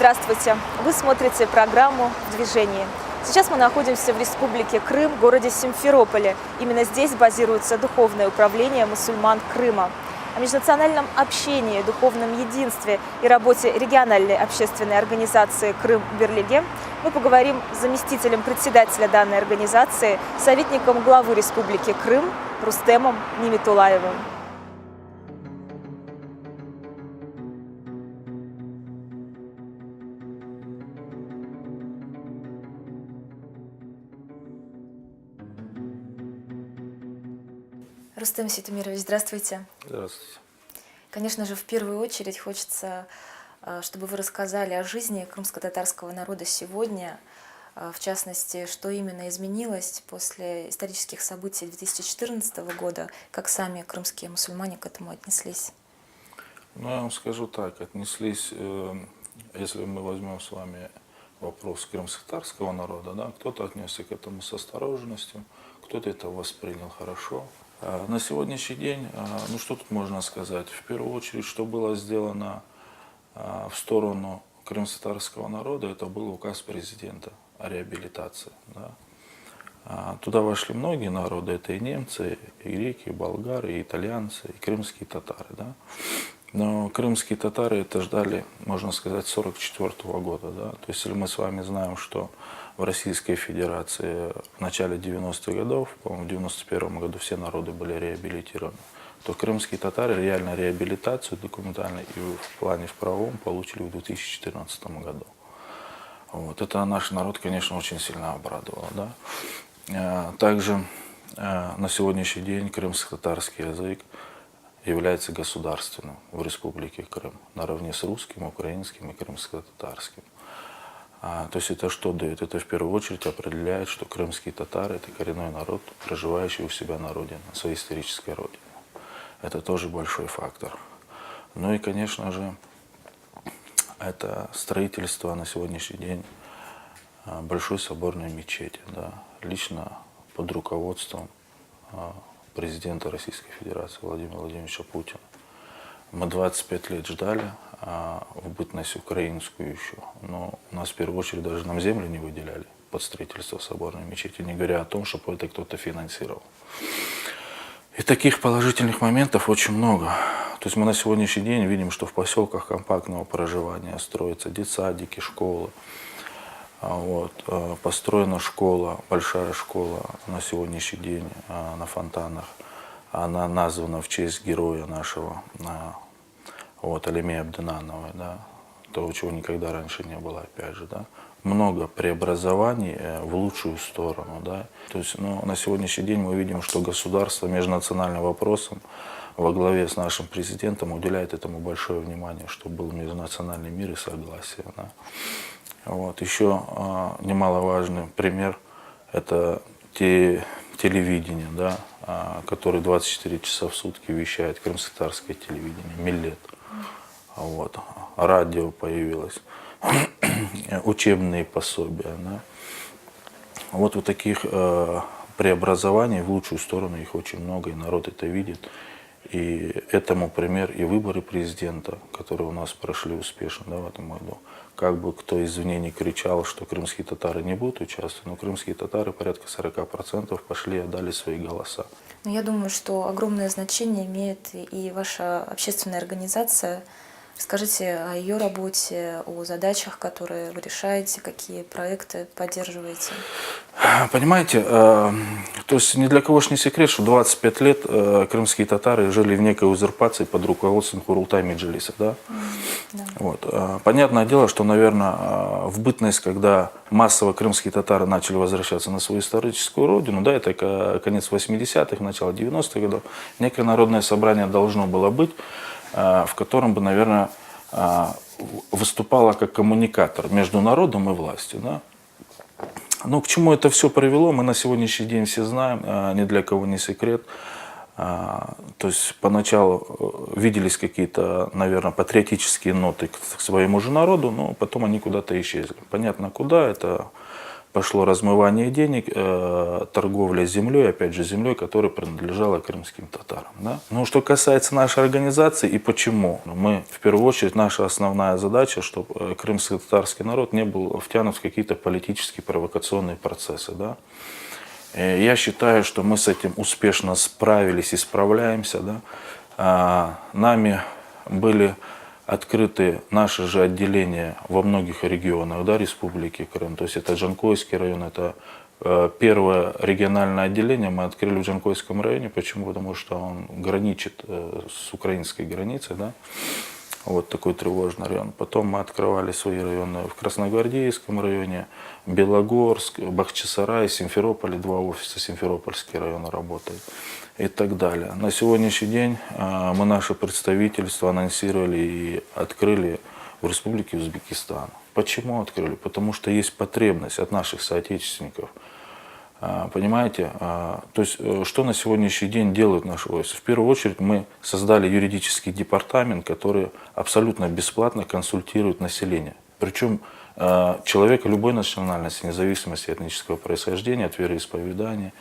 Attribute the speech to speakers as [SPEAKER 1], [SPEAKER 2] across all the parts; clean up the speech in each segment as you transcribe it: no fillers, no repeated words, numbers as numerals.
[SPEAKER 1] Здравствуйте! Вы смотрите программу «В движении». Сейчас мы находимся в Республике Крым, в городе Симферополе. Именно здесь базируется Духовное управление мусульман Крыма. О межнациональном общении, духовном единстве и работе региональной общественной организации «Крым-Берлиге» мы поговорим с заместителем председателя данной организации, советником главы Республики Крым Рустемом Нимитулаевым. Рустем Ситумирович, здравствуйте.
[SPEAKER 2] Здравствуйте.
[SPEAKER 1] Конечно же, в первую очередь хочется, чтобы вы рассказали о жизни крымско-татарского народа сегодня, в частности, что именно изменилось после исторических событий 2014 года, как сами крымские мусульмане к этому отнеслись.
[SPEAKER 2] Ну, я вам скажу так, отнеслись, если мы возьмем с вами вопрос крымско-татарского народа, да, кто-то отнесся к этому с осторожностью, кто-то это воспринял хорошо. На сегодняшний день, ну что тут можно сказать? В первую очередь, что было сделано в сторону крымско-татарского народа, это был указ президента о реабилитации. Да. Туда вошли многие народы, это и немцы, и греки, и болгары, и итальянцы, и крымские татары. Да. Но крымские татары это ждали, можно сказать, с 1944 года. Да. То есть, если мы с вами знаем, что в Российской Федерации в начале 90-х годов, по-моему, в 91 году все народы были реабилитированы, то крымские татары реально реабилитацию документально и в плане в правовом получили в 2014 году. Вот. Это наш народ, конечно, очень сильно обрадовало. Да. Также на сегодняшний день крымско-татарский язык является государственным в Республике Крым, наравне с русским, украинским и крымско-татарским. То есть это что дает? Это в первую очередь определяет, что крымские татары – это коренной народ, проживающий у себя на родине, на своей исторической родине. Это тоже большой фактор. Ну и, конечно же, это строительство на сегодняшний день большой соборной мечети, да, лично под руководством президента Российской Федерации Владимира Владимировича Путина. Мы 25 лет ждали в бытность украинскую еще, но у нас в первую очередь даже нам землю не выделяли под строительство соборной мечети, не говоря о том, чтобы это кто-то финансировал. И таких положительных моментов очень много. То есть мы на сегодняшний день видим, что в поселках компактного проживания строятся детсадики, школы. Вот. Построена школа, большая школа на сегодняшний день на Фонтанах. Она названа в честь героя нашего, вот, Алимы Абдынановой, да, того, чего никогда раньше не было, опять же. Да. Много преобразований в лучшую сторону. Да. То есть, ну, на сегодняшний день мы видим, что государство межнациональным вопросам во главе с нашим президентом уделяет этому большое внимание, чтобы был межнациональный мир и согласие. Да. Вот. Еще немаловажный пример – это телевидение, да, который 24 часа в сутки вещает крымско-татарское телевидение, Миллет. Вот. Радио появилось, учебные пособия. Да. Вот таких преобразований в лучшую сторону их очень много, и народ это видит. И этому пример и выборы президента, которые у нас прошли успешно, да, в этом году. Как бы кто извне не кричал, что крымские татары не будут участвовать, но крымские татары порядка 40% пошли и отдали свои голоса.
[SPEAKER 1] Но я думаю, что огромное значение имеет и ваша общественная организация. Расскажите о ее работе, о задачах, которые вы решаете, какие проекты поддерживаете.
[SPEAKER 2] Понимаете, то есть ни для кого ж не секрет, что 25 лет крымские татары жили в некой узурпации под руководством Курултай Меджлиса. Да? Да. Вот. Понятное дело, что, наверное, в бытность, когда массово крымские татары начали возвращаться на свою историческую родину, да, это конец 80-х, начало 90-х годов, некое народное собрание должно было быть, в котором бы, наверное, выступало как коммуникатор между народом и властью. Да? Но к чему это все привело, мы на сегодняшний день все знаем, ни для кого не секрет. То есть поначалу виделись какие-то, наверное, патриотические ноты к своему же народу, но потом они куда-то исчезли. Понятно, куда это пошло размывание денег, торговля землей, опять же землей, которая принадлежала крымским татарам. Да? Ну, что касается нашей организации и почему, мы, в первую очередь, наша основная задача, чтобы крымско-татарский народ не был втянут в какие-то политические провокационные процессы. Да? Я считаю, что мы с этим успешно справились и справляемся. Да? Нами были открыты наши же отделения во многих регионах, да, Республики Крым. То есть это Джанкойский район, это первое региональное отделение мы открыли в Джанкойском районе. Почему? Потому что он граничит с украинской границей. Да? Вот такой тревожный район. Потом мы открывали свои районы в Красногвардейском районе, Белогорск, Бахчисарай, Симферополе, 2 офиса Симферопольский район работает и так далее. На сегодняшний день мы наше представительство анонсировали и открыли в Республике Узбекистан. Почему открыли? Потому что есть потребность от наших соотечественников. Понимаете, то есть что на сегодняшний день делают наши войска? В первую очередь мы создали юридический департамент, который абсолютно бесплатно консультирует население. Причем человека любой национальности, вне зависимости от этнического происхождения, от вероисповедания.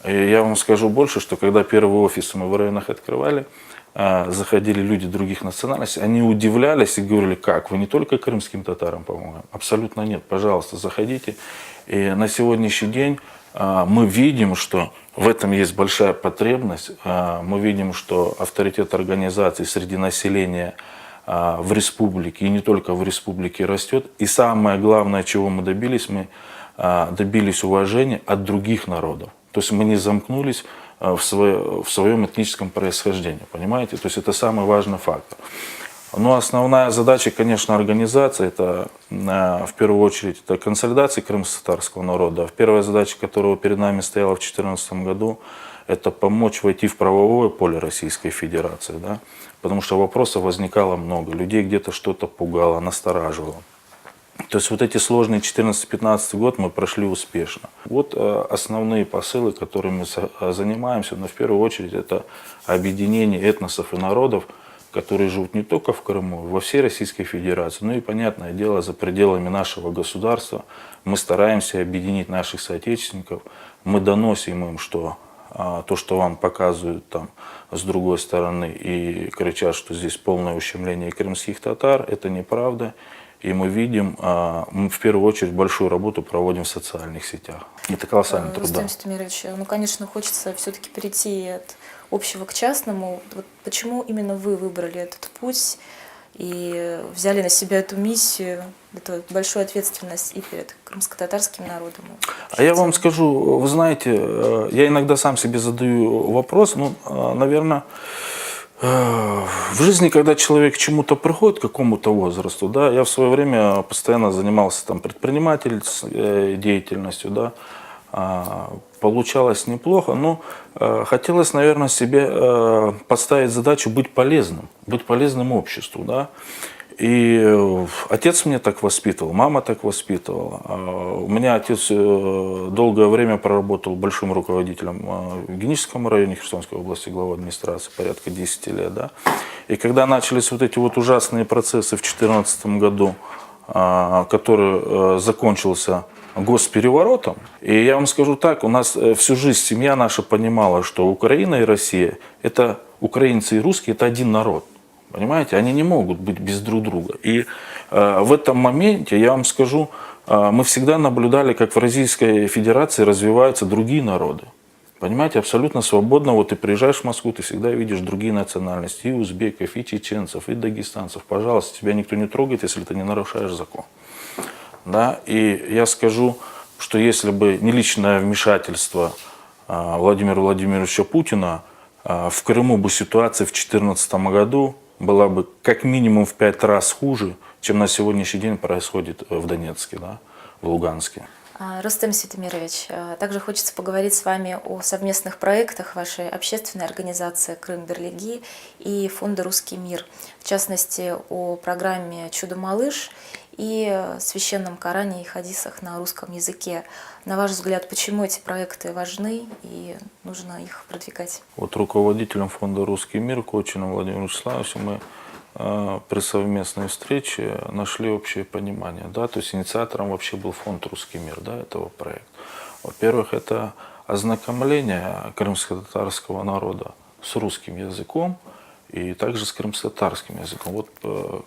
[SPEAKER 2] И я вам скажу больше, что когда первый офис мы в районах открывали, заходили люди других национальностей, они удивлялись и говорили, как, вы не только крымским татарам помогаем? Абсолютно нет, пожалуйста, заходите. И на сегодняшний день мы видим, что в этом есть большая потребность. Мы видим, что авторитет организации среди населения в республике, и не только в республике, растет. И самое главное, чего мы добились уважения от других народов. То есть мы не замкнулись в своем этническом происхождении, понимаете? То есть это самый важный фактор. Но основная задача, конечно, организации, это в первую очередь это консолидация крымско-татарского народа. Первая задача, которая перед нами стояла в 2014 году, это помочь войти в правовое поле Российской Федерации. Да? Потому что вопросов возникало много, людей где-то что-то пугало, настораживало. То есть вот эти сложные 14-15 год мы прошли успешно. Вот основные посылы, которыми мы занимаемся, но в первую очередь это объединение этносов и народов, которые живут не только в Крыму, во всей Российской Федерации, ну и, понятное дело, за пределами нашего государства. Мы стараемся объединить наших соотечественников, мы доносим им, что то, что вам показывают там с другой стороны и кричат, что здесь полное ущемление крымских татар, это неправда. И мы видим, мы в первую очередь большую работу проводим в социальных сетях. Это колоссальный труд.
[SPEAKER 1] Рустем Стамирович, ну, конечно, хочется все-таки перейти от общего к частному. Вот почему именно вы выбрали этот путь и взяли на себя эту миссию, эту большую ответственность и перед крымско-татарским народом?
[SPEAKER 2] А я вам скажу, вы знаете, я иногда сам себе задаю вопрос, ну, наверное, в жизни, когда человек к чему-то приходит, к какому-то возрасту, да, я в свое время постоянно занимался там предпринимательской деятельностью, да, получалось неплохо, но хотелось, наверное, себе поставить задачу быть полезным обществу, да. И отец меня так воспитывал, мама так воспитывала. У меня отец долгое время проработал большим руководителем в Геническом районе Херсонской области, главой администрации, порядка 10 лет. Да? И когда начались вот эти вот ужасные процессы в 2014 году, который закончился госпереворотом, и я вам скажу так, у нас всю жизнь семья наша понимала, что Украина и Россия, это украинцы и русские, это один народ. Понимаете, они не могут быть без друг друга. И в этом моменте, я вам скажу, мы всегда наблюдали, как в Российской Федерации развиваются другие народы. Понимаете, абсолютно свободно. Вот ты приезжаешь в Москву, ты всегда видишь другие национальности. И узбеков, и чеченцев, и дагестанцев. Пожалуйста, тебя никто не трогает, если ты не нарушаешь закон. Да? И я скажу, что если бы не личное вмешательство Владимира Владимировича Путина, в Крыму бы ситуация в 2014 году была бы как минимум в 5 раз хуже, чем на сегодняшний день происходит в Донецке, да, в Луганске.
[SPEAKER 1] Рустем Светомирович, также хочется поговорить с вами о совместных проектах вашей общественной организации «Крым-Берлиги» и фонда «Русский мир». В частности, о программе «Чудо-малыш» и священном Коране и хадисах на русском языке. На ваш взгляд, почему эти проекты важны и нужно их продвигать?
[SPEAKER 2] Вот руководителем фонда «Русский мир» Кочиным Владимиром Вячеславовичем мы при совместной встрече нашли общее понимание. Да? То есть инициатором вообще был фонд «Русский мир», да, этого проекта. Во-первых, это ознакомление крымско-татарского народа с русским языком и также с крымско-татарским языком. Вот, к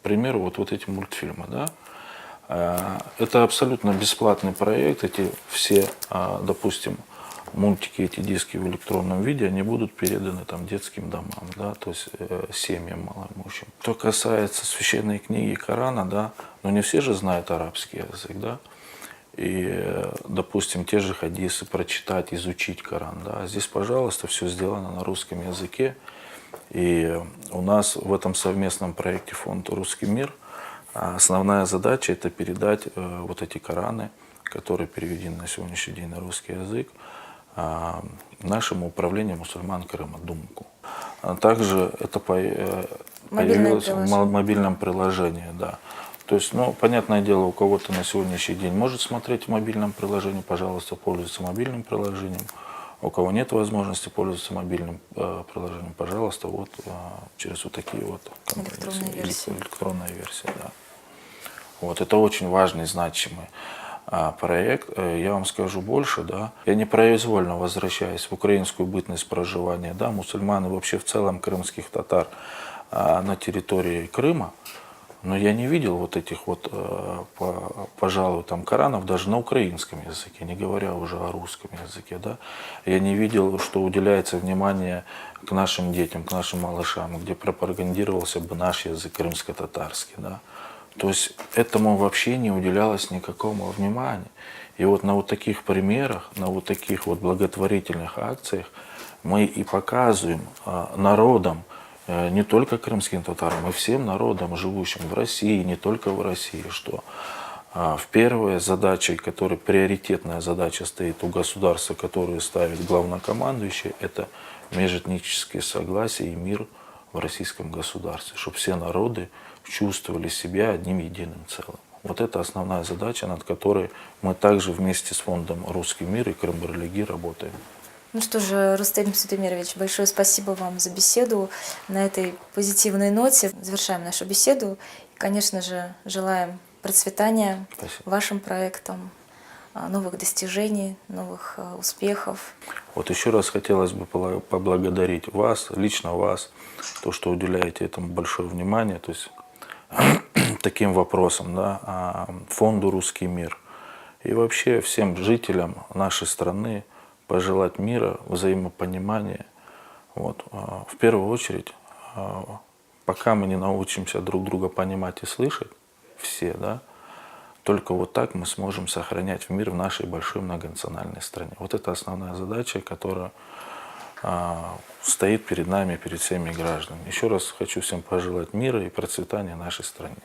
[SPEAKER 2] примеру, вот эти мультфильмы. Да? Это абсолютно бесплатный проект. Эти все, допустим, мультики, эти диски в электронном виде, они будут переданы там детским домам, да, то есть семьям малоимущим. Что касается священной книги Корана, да, но не все же знают арабский язык, да, и, допустим, те же хадисы прочитать, изучить Коран, да, здесь, пожалуйста, все сделано на русском языке, и у нас в этом совместном проекте фонда «Русский мир» основная задача – это передать вот эти Кораны, которые переведены на сегодняшний день на русский язык, нашему управлению мусульман Крыма, Думку. Также это появилось в мобильном приложении. Да. То есть, ну, понятное дело, у кого-то на сегодняшний день может смотреть в мобильном приложении, пожалуйста, пользуйтесь мобильным приложением. У кого нет возможности пользоваться мобильным приложением, пожалуйста, вот через вот такие вот электронные версии. Да. Вот, это очень важный, значимый проект. Я вам скажу больше, да, я непроизвольно возвращаюсь в украинскую бытность проживания, да, мусульман и вообще в целом крымских татар на территории Крыма, но я не видел вот этих вот, пожалуй, там Коранов даже на украинском языке, не говоря уже о русском языке, да. Я не видел, что уделяется внимание к нашим детям, к нашим малышам, где пропагандировался бы наш язык крымско-татарский, да. То есть этому вообще не уделялось никакого внимания. И вот на вот таких примерах, на вот таких вот благотворительных акциях мы и показываем народам, не только крымским татарам, и всем народам, живущим в России, не только в России, что в первой задачей, которая приоритетная задача стоит у государства, которую ставит главнокомандующий, это межэтнические согласия и мир в российском государстве, чтобы все народы чувствовали себя одним единым целым. Вот это основная задача, над которой мы также вместе с фондом «Русский мир» и Крым-Барелиги работаем.
[SPEAKER 1] Ну что же, Рустем Сутемирович, большое спасибо вам за беседу. На этой позитивной ноте завершаем нашу беседу. И, конечно же, желаем процветания вашим проектам, новых достижений, новых успехов.
[SPEAKER 2] Вот еще раз хотелось бы поблагодарить вас, лично вас, то, что уделяете этому большое внимание, то есть таким вопросам, да, фонду «Русский мир». И вообще всем жителям нашей страны пожелать мира, взаимопонимания. Вот. В первую очередь, пока мы не научимся друг друга понимать и слышать, все, да, только вот так мы сможем сохранять мир в нашей большой многонациональной стране. Вот это основная задача, которая стоит перед нами, перед всеми гражданами. Еще раз хочу всем пожелать мира и процветания нашей стране.